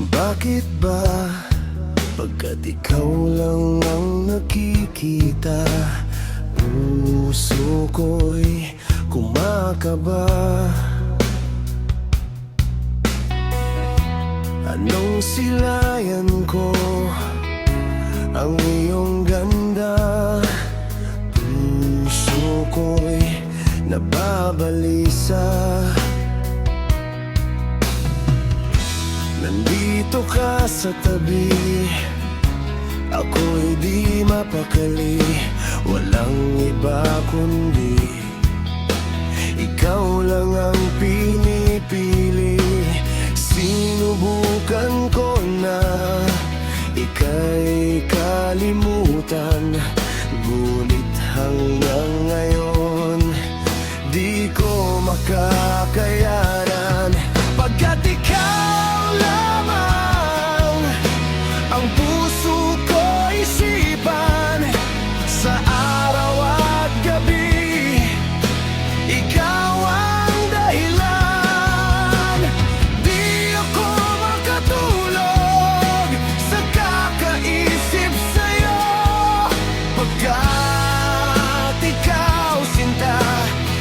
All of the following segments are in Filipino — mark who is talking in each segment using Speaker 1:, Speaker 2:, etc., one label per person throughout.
Speaker 1: Bakit ba pagkat ikaw lang ang nakikita, puso ko'y kumakaba? Anong silayan ko ang iyong ganda? Puso ko'y nababalisa. Nandito ka sa tabi, ako'y di mapakali. Walang iba kundi ikaw lang ang pinipili. Sinubukan ko na ika'y kalimutan, ngunit hanggang ngayon di ko makakayanan. Pagkat ikaw lamang ang puso ko isipan, sa araw at gabi ikaw ang dahilan. Di ako makatulog sa kakaisip sa'yo, pagkat ikaw sinta,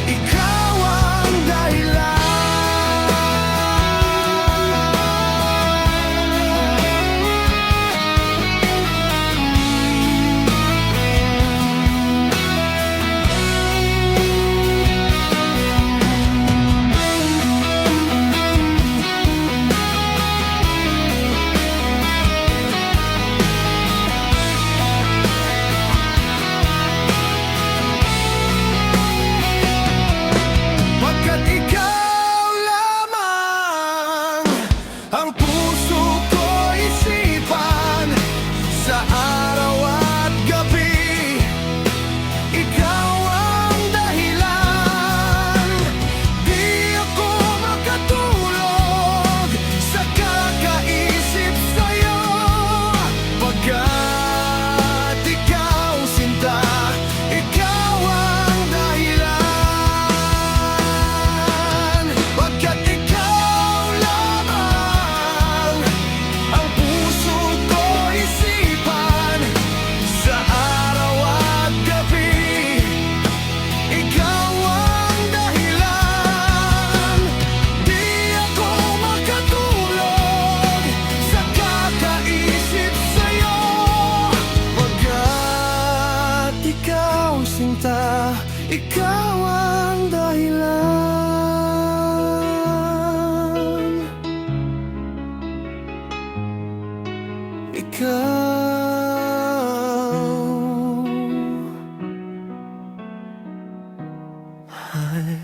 Speaker 1: ikaw ang dahilan. Pagkat ikaw lamang ang puso ko isipan, sa araw at gabi ikaw ang dahilan. Di ako makatulog sa kakaisip sa'yo, pagkat ikaw sinta, ikaw ang dahilan. Pagkat ikaw lamang ang puso ko isipan, sa araw at gabi ikaw ang dahilan. Di ako makatulog sa kakaisip sa'yo, pagkat ikaw sinta, ikaw ang dahilan. Ikaw ay